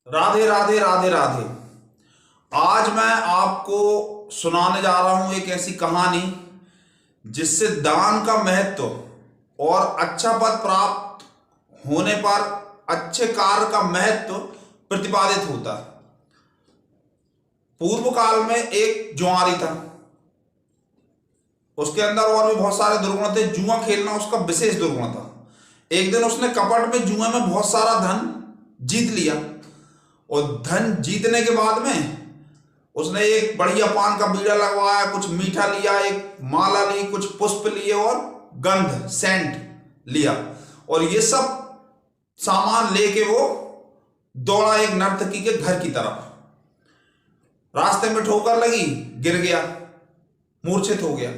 राधे राधे राधे राधे। आज मैं आपको सुनाने जा रहा हूं एक ऐसी कहानी जिससे दान का महत्व और अच्छा पद प्राप्त होने पर अच्छे कार्य का महत्व प्रतिपादित होता है। पूर्व काल में एक जुआरी था, उसके अंदर और भी बहुत सारे दुर्गुण थे। जुआ खेलना उसका विशेष दुर्गुण था। एक दिन उसने कपट में जुए में बहुत सारा धन जीत लिया और धन जीतने के बाद में उसने एक बढ़िया पान का बीड़ा लगवाया, कुछ मीठा लिया, एक माला ली, कुछ पुष्प लिए और गंध सेंट लिया और ये सब सामान लेके वो दौड़ा एक नर्तकी के घर की तरफ। रास्ते में ठोकर लगी, गिर गया, मूर्छित हो गया।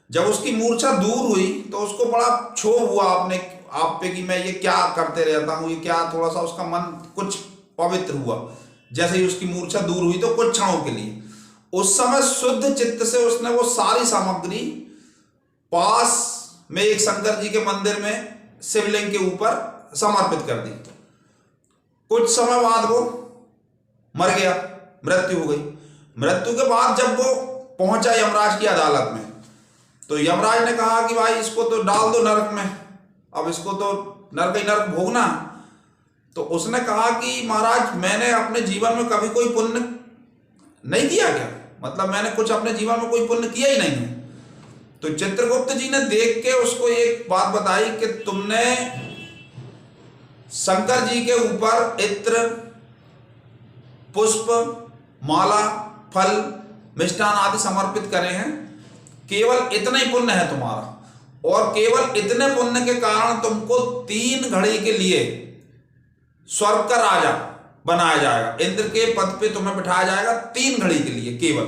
जब उसकी मूर्छा दूर हुई तो उसको बड़ा क्षोभ हुआ अपने आप पे कि मैं ये क्या करते रहता हूँ, ये क्या। थोड़ा सा उसका मन कुछ पवित्र हुआ। जैसे ही उसकी मूर्छा दूर हुई तो कुछ क्षणों के लिए उस समय शुद्ध चित्त से उसने वो सारी सामग्री पास में एक शंकर जी के मंदिर में शिवलिंग के ऊपर समर्पित कर दी। कुछ समय बाद वो मर गया, मृत्यु हो गई। मृत्यु के बाद जब वो पहुंचा यमराज की अदालत में तो यमराज ने कहा कि भाई इसको तो डाल दो नरक में, अब इसको तो नरक ही नरक भोगना। तो उसने कहा कि महाराज मैंने अपने जीवन में कभी कोई पुण्य नहीं किया क्या, मतलब मैंने कुछ अपने जीवन में कोई पुण्य किया ही नहीं है। तो चित्रगुप्त जी ने देख के उसको एक बात बताई कि तुमने शंकर जी के ऊपर इत्र, पुष्प, माला, फल, मिष्ठान आदि समर्पित करे हैं। केवल इतना ही पुण्य है तुम्हारा और केवल इतने पुण्य के कारण तुमको 3 घड़ी के लिए स्वर्ग का राजा बनाया जाएगा, इंद्र के पद पे तुम्हें बिठाया जाएगा 3 घड़ी के लिए केवल।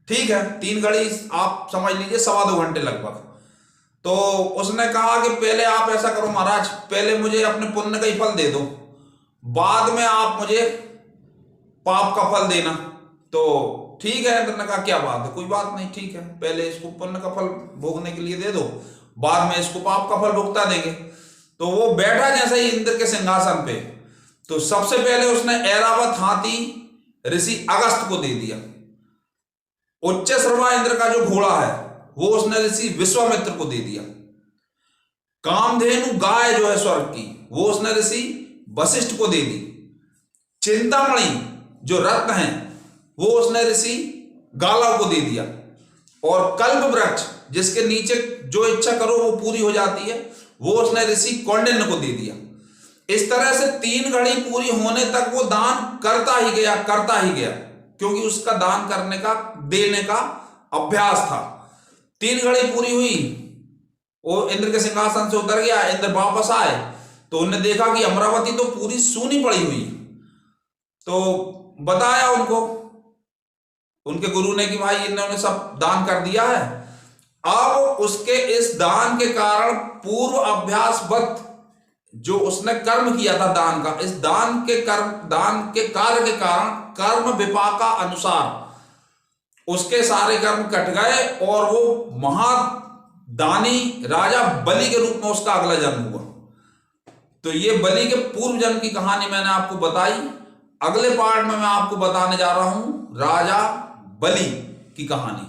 ठीक है, 3 घड़ी आप समझ लीजिए 2.25 घंटे लगभग। तो उसने कहा कि पहले आप ऐसा करो महाराज, पहले मुझे अपने पुण्य का ही फल दे दो, बाद में आप मुझे पाप का फल देना। तो ठीक है, इंद्र ने कहा क्या बात है, कोई बात नहीं, ठीक है, पहले इसको पुण्य का फल भोगने के लिए दे दो, बाद में इसको पाप का फल भुगता देंगे। तो वो बैठा जैसे ही इंद्र के सिंहासन पे, तो सबसे पहले उसने ऐरावत हाथी ऋषि अगस्त को दे दिया। उच्च श्रवा इंद्र का जो घोड़ा है वो उसने ऋषि विश्वामित्र को दे दिया। कामधेनु गाय जो है स्वर्ग की वो उसने ऋषि वशिष्ठ को दे दी। चिंतामणि जो रत्न है वो उसने ऋषि गालव को दे दिया। और कल्प वृक्ष जिसके नीचे जो इच्छा करो वो पूरी हो जाती है वो उसने ऋषि कौंडिन्य को दे दिया। इस तरह से 3 घड़ी पूरी होने तक वो दान करता ही गया, क्योंकि उसका दान करने का, देने का अभ्यास था। 3 घड़ी पूरी हुई, वो इंद्र के सिंहासन से उतर गया। इंद्र वापस आए तो उन्होंने देखा कि अमरावती तो पूरी सूनी पड़ी हुई। तो बताया उनको, उनके गुरु ने कि भाई इन्होंने सब दान कर दिया है। अब उसके इस दान के कारण पूर्व अभ्यासवत जो उसने कर्म किया था दान का, इस दान के कार्य के कारण कर्म विपाका अनुसार उसके सारे कर्म कट गए और वो महादानी राजा बलि के रूप में उसका अगला जन्म हुआ। तो ये बलि के पूर्व जन्म की कहानी मैंने आपको बताई। अगले पार्ट में मैं आपको बताने जा रहा हूं राजा बलि की कहानी।